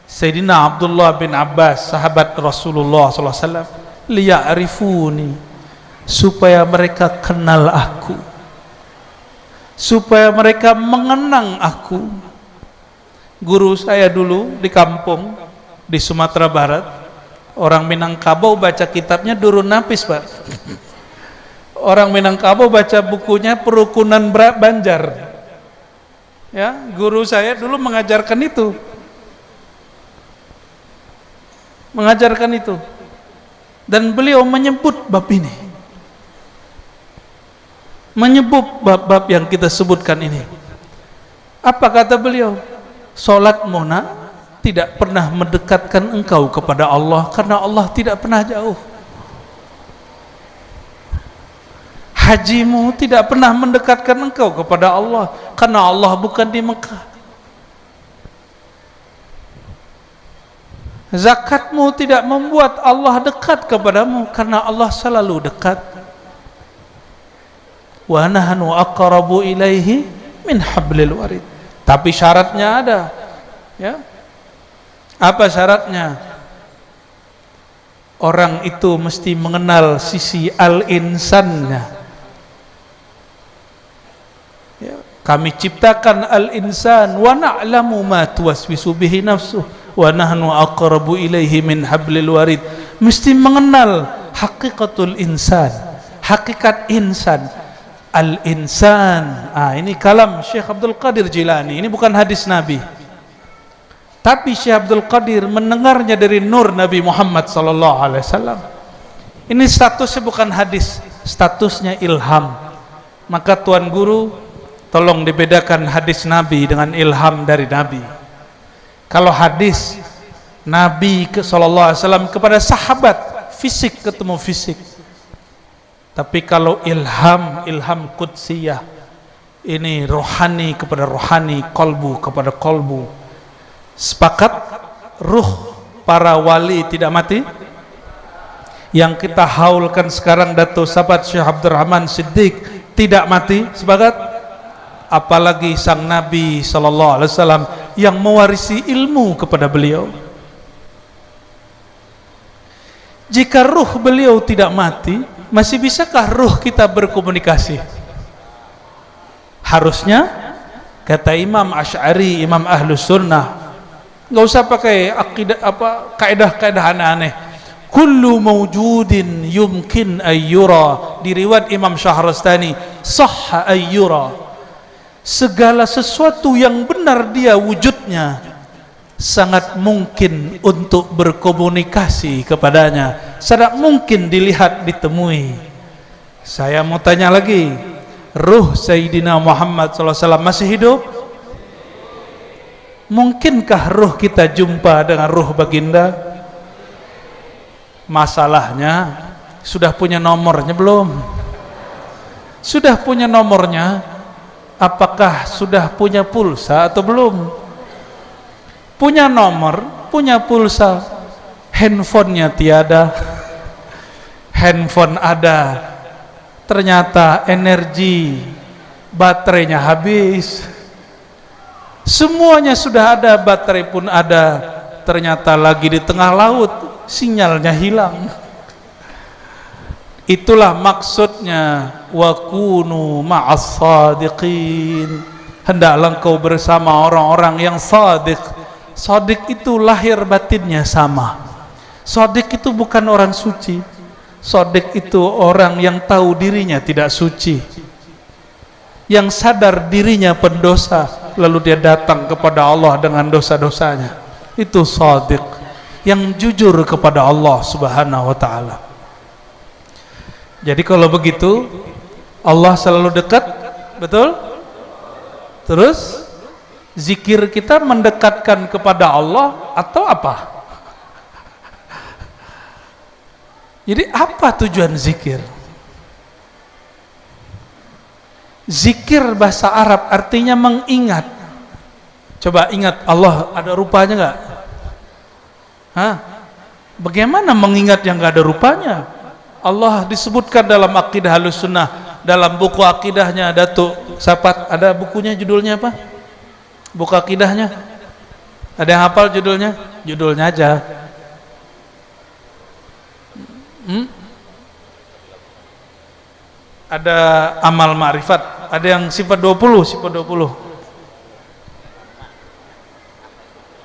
Sayyidina Abdullah bin Abbas, sahabat Rasulullah SAW, liya'rifuni, supaya mereka kenal aku, supaya mereka mengenang aku. Guru saya dulu di kampung di Sumatera Barat, orang Minangkabau, baca kitabnya Durun Napis, Pak. Orang Minangkabau baca bukunya Perukunan Banjar. Ya, guru saya dulu mengajarkan itu. Dan beliau menyebut bab ini. Menyebut bab-bab yang kita sebutkan ini. Apa kata beliau? Salatmu nak tidak pernah mendekatkan engkau kepada Allah, karena Allah tidak pernah jauh. Hajimu tidak pernah mendekatkan engkau kepada Allah, karena Allah bukan di Mekah. Zakatmu tidak membuat Allah dekat kepadamu, karena Allah selalu dekat. Wa nahnu aqrabu ilaihi min hablil warid. Tapi syaratnya ada, ya. Apa syaratnya? Orang itu mesti mengenal sisi al-insannya. Ya, kami ciptakan al-insan wa na'lamu ma tuwaswisu bihi nafsuh wa nahnu aqrabu ilaihi min hablil warid. Mesti mengenal hakikatul insan, hakikat insan, al-insan. Ini kalam Syekh Abdul Qadir Jilani, ini bukan hadis Nabi. Tapi Syekh Abdul Qadir mendengarnya dari nur Nabi Muhammad sallallahu alaihi wasallam. Ini statusnya bukan hadis, statusnya ilham. Maka Tuan Guru tolong dibedakan hadis Nabi dengan ilham dari Nabi. Kalau hadis Nabi sallallahu alaihi wasallam kepada sahabat, fisik ketemu fisik. Tapi kalau ilham qudsiyah, ini rohani kepada rohani, kolbu kepada kolbu. Sepakat ruh para wali tidak mati. Yang kita haulkan sekarang Dato' Sahabat Syekh Abdurrahman Siddiq tidak mati. Sepakat? Apalagi sang Nabi sallallahu alaihi wasallam yang mewarisi ilmu kepada beliau. Jika ruh beliau tidak mati, masih bisakah ruh kita berkomunikasi? Harusnya, kata Imam Asy'ari, Imam Ahlus Sunnah, nggak usah pakai akidah kaidah-kaidah aneh-aneh. Kullu mawjudin yumkin ayyura, di riwayat Imam Syahrastani, sahha ayyura. Segala sesuatu yang benar dia wujudnya, sangat mungkin untuk berkomunikasi kepadanya, sangat mungkin dilihat, ditemui. Saya mau tanya lagi, ruh Sayyidina Muhammad SAW masih hidup? Mungkinkah ruh kita jumpa dengan ruh baginda? Masalahnya, sudah punya nomornya belum? Sudah punya nomornya, apakah sudah punya pulsa atau belum? Punya nomor, punya pulsa, handphonenya tiada. Handphone ada, ternyata energi baterainya habis. Semuanya sudah ada, baterai pun ada, ternyata lagi di tengah laut, sinyalnya hilang. Itulah maksudnya wa kunu ma'as sadiqin. Hendaklah engkau bersama orang-orang yang sadiq. Sadiq itu lahir batinnya sama. Sadiq itu bukan orang suci. Sadiq itu orang yang tahu dirinya tidak suci, yang sadar dirinya pendosa, lalu dia datang kepada Allah dengan dosa-dosanya. Itu shadiq, yang jujur kepada Allah Subhanahu wa ta'ala. Jadi kalau begitu, Allah selalu dekat, betul? Terus zikir kita mendekatkan kepada Allah atau apa? Jadi apa tujuan zikir? Zikir bahasa Arab artinya mengingat. Coba ingat, Allah ada rupanya nggak? Hah? Bagaimana mengingat yang nggak ada rupanya? Allah disebutkan dalam akidah Ahlussunnah, dalam buku akidahnya Datuk Sapat, ada bukunya judulnya apa? Buku akidahnya? Ada yang hafal judulnya? Judulnya aja. Ada amal ma'rifat, ada yang sifat 20, sifat 20.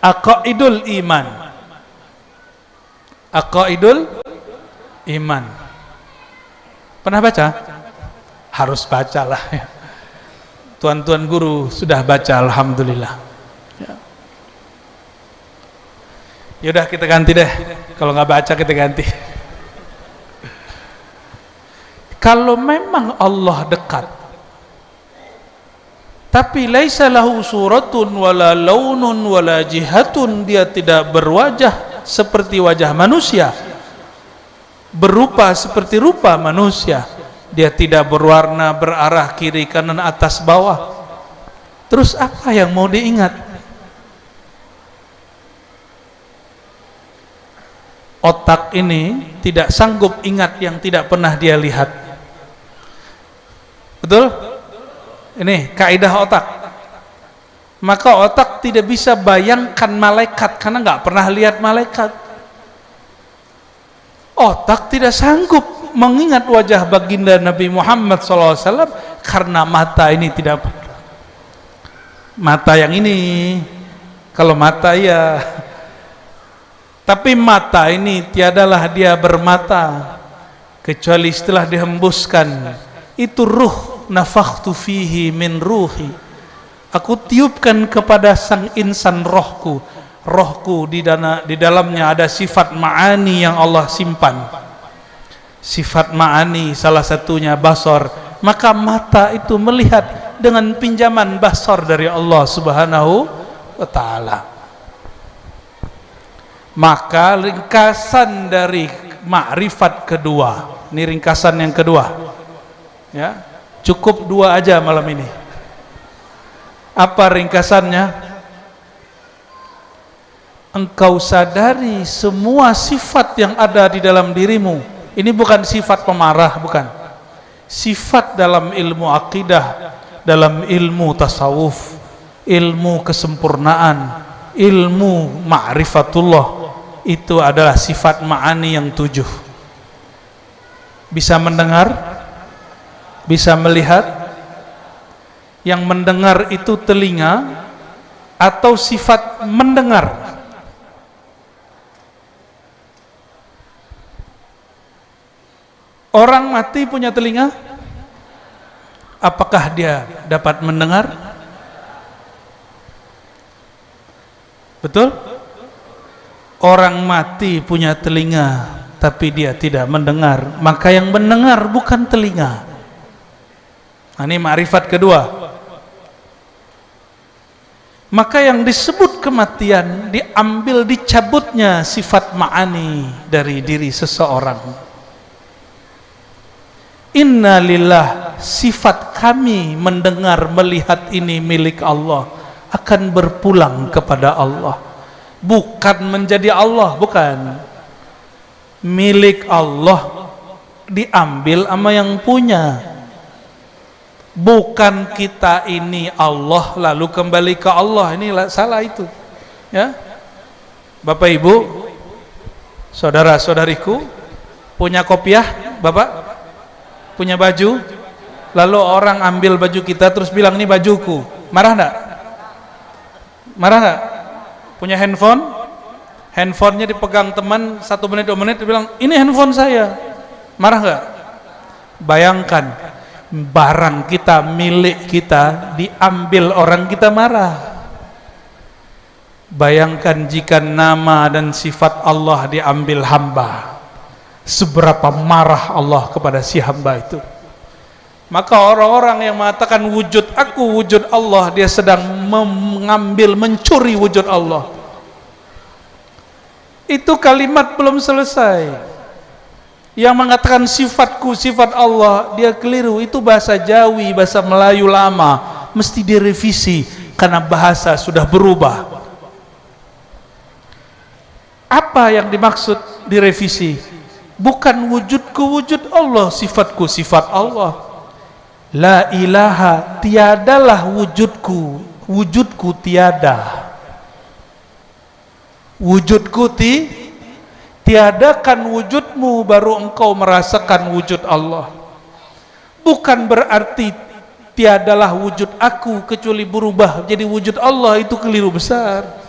Aqaidul iman. Aqaidul iman. Pernah baca? Harus bacalah ya. Tuan-tuan guru sudah baca, alhamdulillah. Ya. Yaudah kita ganti deh. Kalau nggak baca kita ganti. Kalau memang Allah dekat, tapi laisa lahu suratun wala launun wala jihatun, dia tidak berwajah seperti wajah manusia, berupa seperti rupa manusia, dia tidak berwarna, berarah kiri kanan atas bawah. Terus apa yang mau diingat? Otak ini tidak sanggup ingat yang tidak pernah dia lihat. Betul? Ini kaidah otak. Maka otak tidak bisa bayangkan malaikat karena nggak pernah lihat malaikat. Otak tidak sanggup mengingat wajah baginda Nabi Muhammad SAW karena mata ini tidak. Mata yang ini, kalau mata ya. Tapi mata ini tiadalah dia bermata kecuali setelah dihembuskan. Itu ruh, nafakhtu fihi min ruhi, aku tiupkan kepada sang insan rohku. Rohku di dalamnya ada sifat ma'ani yang Allah simpan. Sifat ma'ani salah satunya basar. Maka mata itu melihat dengan pinjaman basar dari Allah Subhanahu wa ta'ala. Maka ringkasan dari ma'rifat kedua, ini ringkasan yang kedua ya, cukup dua aja malam ini. Apa ringkasannya? Engkau sadari semua sifat yang ada di dalam dirimu. Ini bukan sifat pemarah, bukan. Sifat dalam ilmu akidah, dalam ilmu tasawuf, ilmu kesempurnaan, ilmu ma'rifatullah, itu adalah sifat ma'ani yang 7. Bisa mendengar, bisa melihat. Yang mendengar itu telinga atau sifat mendengar? Orang mati punya telinga, apakah dia dapat mendengar? Betul? Orang mati punya telinga tapi dia tidak mendengar, maka yang mendengar bukan telinga. Nah, ini ma'rifat kedua. Maka yang disebut kematian diambil, dicabutnya sifat ma'ani dari diri seseorang. Inna lillah, sifat kami mendengar melihat ini milik Allah, akan berpulang kepada Allah, bukan menjadi Allah, bukan. Milik Allah diambil sama yang punya. Bukan kita ini Allah lalu kembali ke Allah, ini salah itu ya. Bapak Ibu, saudara-saudariku, punya kopiah, Bapak punya baju, lalu orang ambil baju kita terus bilang ini bajuku, marah enggak? Marah enggak? Punya handphone, handphonenya dipegang teman 1 menit 2 menit, dia bilang ini handphone saya, marah enggak? Bayangkan barang kita, milik kita diambil orang, kita marah. Bayangkan jika nama dan sifat Allah diambil hamba, seberapa marah Allah kepada si hamba itu. Maka orang-orang yang mengatakan wujud aku, wujud Allah, dia sedang mengambil, mencuri wujud Allah. Itu kalimat belum selesai. Yang mengatakan sifatku sifat Allah, dia keliru. Itu bahasa Jawi, bahasa Melayu lama, mesti direvisi karena bahasa sudah berubah. Apa yang dimaksud direvisi? Bukan wujudku wujud Allah, sifatku sifat Allah. La ilaha, tiadalah wujudku, wujudku tiada. Wujudku tiadakan wujudmu baru engkau merasakan wujud Allah. Bukan berarti tiadalah wujud aku kecuali berubah jadi wujud Allah, itu keliru besar.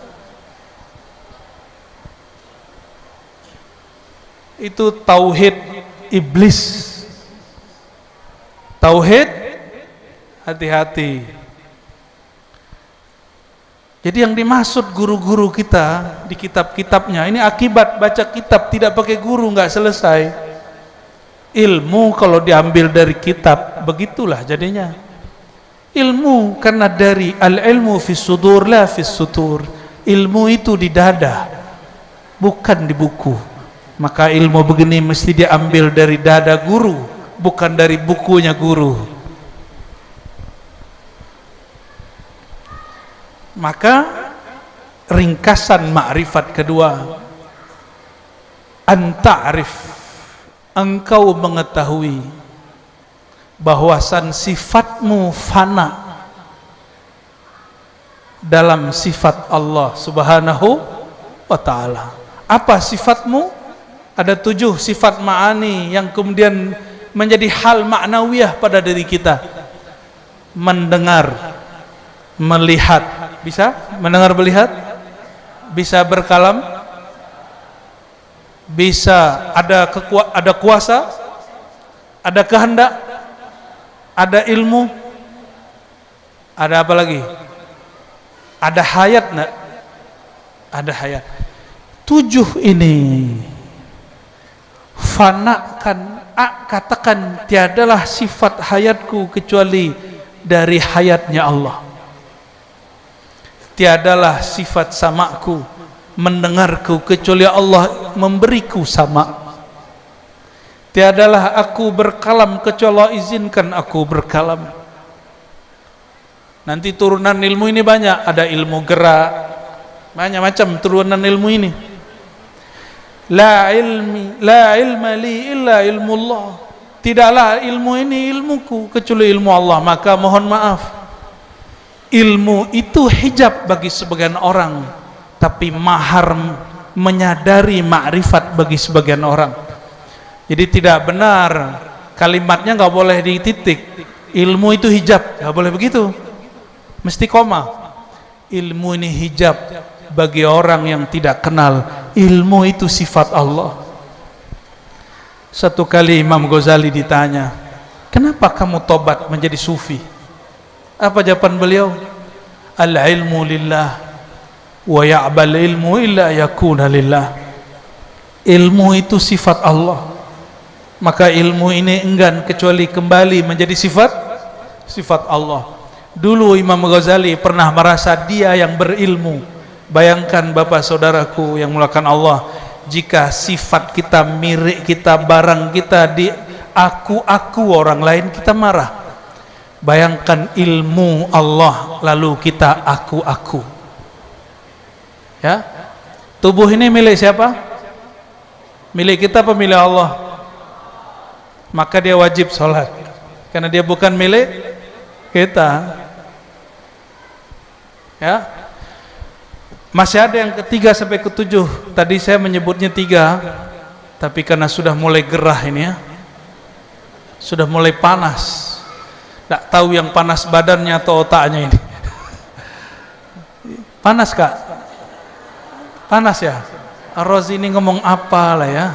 Itu tauhid iblis. Tauhid, hati-hati. Jadi yang dimaksud guru-guru kita di kitab-kitabnya, ini akibat baca kitab tidak pakai guru nggak selesai. Ilmu kalau diambil dari kitab, begitulah jadinya. Ilmu karena dari al-ilmu fis sudur la fis sutur. Ilmu itu di dada, bukan di buku. Maka ilmu begini mesti diambil dari dada guru, bukan dari bukunya guru. Maka ringkasan ma'rifat kedua, anta'rif, engkau mengetahui bahwasan sifatmu fana dalam sifat Allah subhanahu wa ta'ala. Apa sifatmu? Ada 7 sifat ma'ani yang kemudian menjadi hal maknawiyah pada diri kita. Mendengar, melihat, bisa mendengar melihat, bisa berkalam, bisa ada kuasa, ada kehendak, ada ilmu, ada apa lagi? Ada hayat enggak? Ada hayat. 7 ini fanakan, katakan tiadalah sifat hayatku kecuali dari hayatnya Allah. Tiadalah sifat samaku, mendengarku kecuali Allah memberiku sama. Tiadalah aku berkalam kecuali Allah izinkan aku berkalam. Nanti turunan ilmu ini banyak, ada ilmu gerak, banyak macam turunan ilmu ini. La ilma li illa ilmu Allah. Tidaklah ilmu ini ilmuku kecuali ilmu Allah. Maka mohon maaf, ilmu itu hijab bagi sebagian orang, tapi mahar menyadari ma'rifat bagi sebagian orang. Jadi tidak benar kalimatnya, nggak boleh dititik. Ilmu itu hijab, nggak boleh begitu, mesti koma. Ilmu ini hijab bagi orang yang tidak kenal ilmu itu sifat Allah. Satu kali Imam Ghazali ditanya, kenapa kamu tobat menjadi sufi? Apa jawaban beliau? Al-ilmu lillah wa ya'bal ilmu illa yakuna lillah. Ilmu itu sifat Allah, maka ilmu ini enggan kecuali kembali menjadi sifat Allah. Dulu Imam Ghazali pernah merasa dia yang berilmu. Bayangkan Bapak saudaraku yang mulakan Allah, jika sifat kita, mirip kita, barang kita di aku orang lain, kita marah. Bayangkan ilmu Allah lalu kita aku. Ya, tubuh ini milik siapa? Milik kita apa milik Allah? Maka dia wajib sholat karena dia bukan milik kita. Ya, masih ada yang ketiga sampai ketujuh. Tadi saya menyebutnya 3, tapi karena sudah mulai gerah ini ya, sudah mulai panas. Tidak tahu yang panas badannya atau otaknya ini. Panas Kak? Panas ya? Ar-Razi ini ngomong apa lah ya?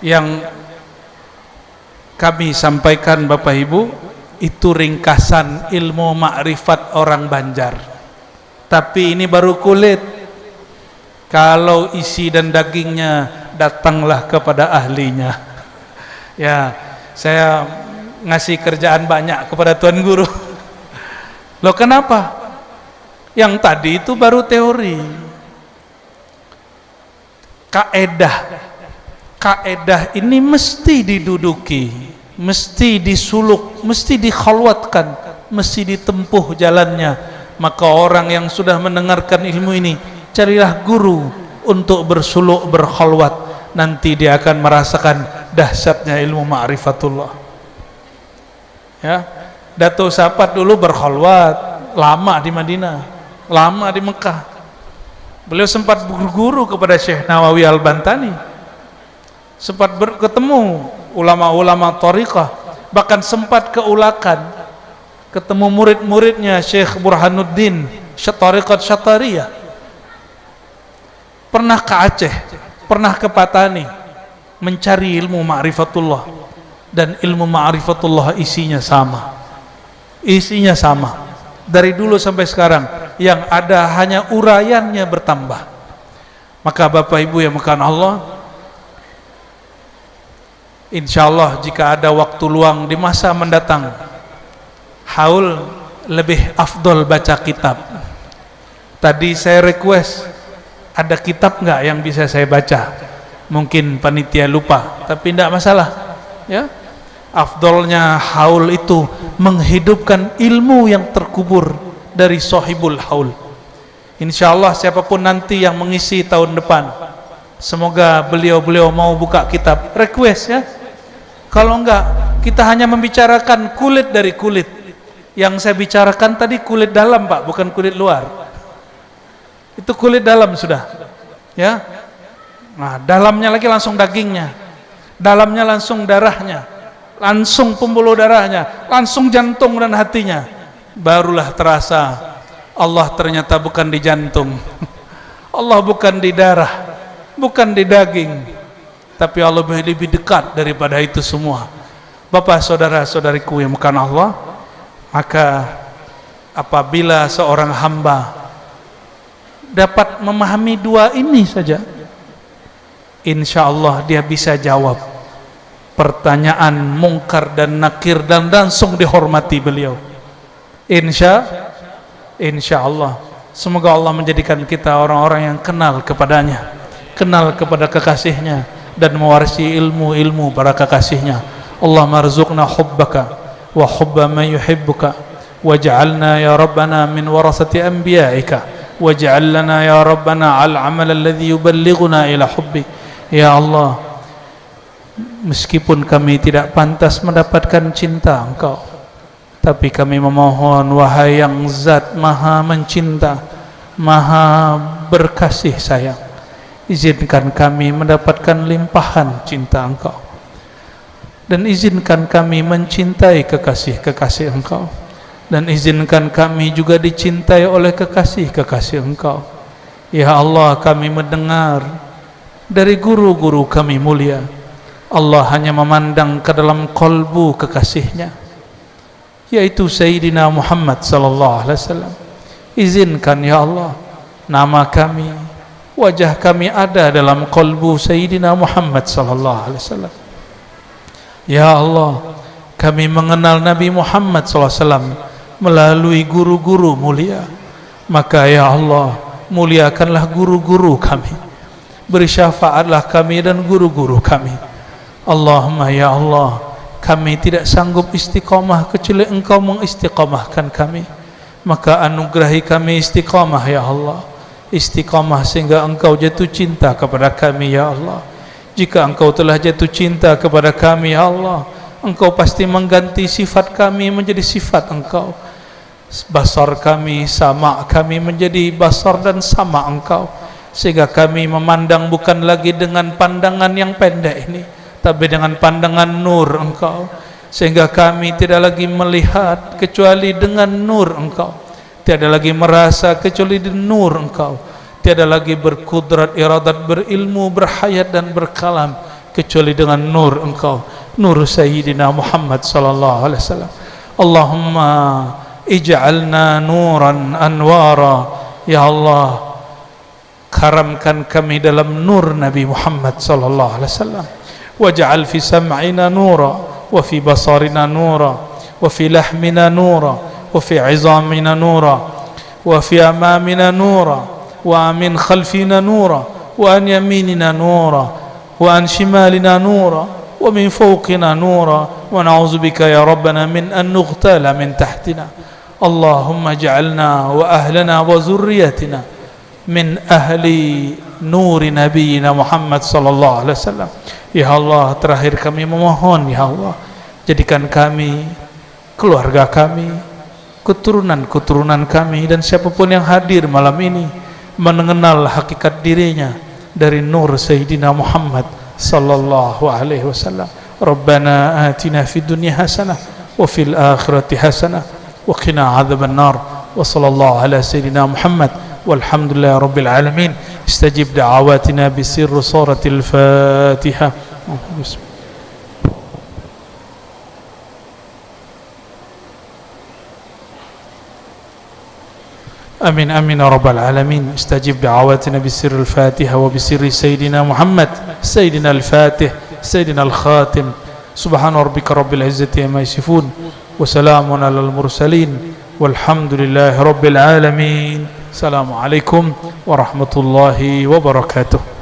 Yang kami sampaikan Bapak Ibu, itu ringkasan ilmu ma'rifat orang Banjar. Tapi ini baru kulit. Kalau isi dan dagingnya, datanglah kepada ahlinya. Ya, saya ngasih kerjaan banyak kepada Tuan Guru. Loh kenapa? Yang tadi itu baru teori. Kaedah Kaedah ini mesti diduduki, mesti disuluk, mesti dikhalwatkan, mesti ditempuh jalannya. Maka orang yang sudah mendengarkan ilmu ini, carilah guru untuk bersuluk, berkhalwat. Nanti dia akan merasakan dahsyatnya ilmu ma'rifatullah. Ya, Datuk Sapat dulu berkhalwat lama di Madinah, lama di Mekah. Beliau sempat berguru kepada Syekh Nawawi Al-Bantani, sempat berketemu ulama-ulama thariqah, bahkan sempat keulakan ketemu murid-muridnya Syekh Burhanuddin Tariqat Syatariyah. Pernah ke Aceh, pernah ke Patani mencari ilmu ma'rifatullah, dan ilmu ma'rifatullah isinya sama, isinya sama dari dulu sampai sekarang, yang ada hanya uraiannya bertambah. Maka Bapak Ibu yang mekhan Allah, insyaallah jika ada waktu luang di masa mendatang, haul lebih afdol baca kitab. Tadi saya request, ada kitab nggak yang bisa saya baca? Mungkin panitia lupa, tapi tidak masalah, ya. Afdolnya haul itu menghidupkan ilmu yang terkubur dari sahibul haul. Insyaallah siapapun nanti yang mengisi tahun depan, semoga beliau-beliau mau buka kitab, request ya. Kalau enggak, kita hanya membicarakan kulit dari kulit. Yang saya bicarakan tadi kulit dalam, Pak, bukan kulit luar. Itu kulit dalam sudah, ya. Nah, dalamnya lagi langsung dagingnya, dalamnya langsung darahnya, langsung pembuluh darahnya, langsung jantung dan hatinya. Barulah terasa Allah ternyata bukan di jantung, Allah bukan di darah, bukan di daging, tapi Allah lebih dekat daripada itu semua. Bapak saudara-saudariku yang bukan Allah, maka apabila seorang hamba dapat memahami dua ini saja, insya Allah dia bisa jawab pertanyaan mungkar dan nakir dan langsung dihormati beliau. Insya Allah. Semoga Allah menjadikan kita orang-orang yang kenal kepadanya, kenal kepada kekasihnya, dan mewarisi ilmu-ilmu para kekasihnya. Allahumma arzuqna hubbaka wa hubba man yuhibbuka waj'alna ya Rabbana min warasati anbiya'ika waj'al lana ya Rabbana al-amal alladhi yuballighuna ila hubbik. Ya Allah, meskipun kami tidak pantas mendapatkan cinta Engkau, tapi kami memohon, wahai yang zat maha mencinta, maha berkasih sayang, izinkan kami mendapatkan limpahan cinta Engkau, dan izinkan kami mencintai kekasih-kekasih Engkau, dan izinkan kami juga dicintai oleh kekasih-kekasih Engkau. Ya Allah, kami mendengar dari guru-guru kami mulia, Allah hanya memandang ke dalam kolbu kekasihnya, yaitu Sayyidina Muhammad sallallahu alaihi wasallam. Izinkan ya Allah, nama kami, wajah kami ada dalam kolbu Sayyidina Muhammad sallallahu alaihi wasallam. Ya Allah, kami mengenal Nabi Muhammad sallallahu alaihi wasallam melalui guru-guru mulia. Maka ya Allah, muliakanlah guru-guru kami, beri syafaatlah kami dan guru-guru kami. Allahumma ya Allah, kami tidak sanggup istiqamah kecuali Engkau mengistiqamahkan kami. Maka anugerahi kami istiqamah ya Allah, istiqamah sehingga Engkau jatuh cinta kepada kami ya Allah. Jika Engkau telah jatuh cinta kepada kami ya Allah, Engkau pasti mengganti sifat kami menjadi sifat Engkau. Basar kami, sama kami menjadi basar dan sama Engkau, sehingga kami memandang bukan lagi dengan pandangan yang pendek ini, tapi dengan pandangan nur Engkau, sehingga kami tidak lagi melihat kecuali dengan nur Engkau, tiada lagi merasa kecuali dengan nur Engkau, tiada lagi berkudrat, iradat, berilmu, berhayat dan berkalam kecuali dengan nur Engkau, nur Sayyidina Muhammad sallallahu alaihi wasallam. Allahumma ij'alna nuran anwara. Ya Allah, karamkan kami dalam nur Nabi Muhammad sallallahu alaihi wasallam. Waj'al fi sam'ina nura, wa fi basarina nura, wa fi lahmina nura, wa fi 'izamina nura, wa fi amamina nura, wa min khalfina nura, wa an yaminina nura, وعن شمالنا نورا ومن فوقنا نورا ونعوذ بك يا ربنا من أن نغتال من تحتنا اللهم اجعلنا وأهلنا وذريتنا من أهل نور نبينا Muhammad sallallahu alaihi wasallam. Ya Allah, terakhir kami memohon, ya Allah, jadikan kami, keluarga kami, keturunan-keturunan kami dan siapapun yang hadir malam ini mengenal hakikat dirinya dari nur Sayyidina Muhammad sallallahu alaihi wasallam. Rabbana atina fid dunya hasanah wa fil akhirati hasanah wa qina adzaban nar. Wa sallallahu ala sayyidina Muhammad walhamdulillahi rabbil alamin. Istajib da'awatina bi sirri suratil Fatihah. Amin amin ya rabbal alamin. Istajib da'awatina bi sirri al-Fatihah wa bi sirri sayyidina Muhammad sayyidina al-Fatih sayyidina al-Khatim. Subhana rabbika rabbil izzati amma yasifun wa salamun alal mursalin walhamdulillahi rabbil alamin. Assalamualaikum warahmatullahi wabarakatuh.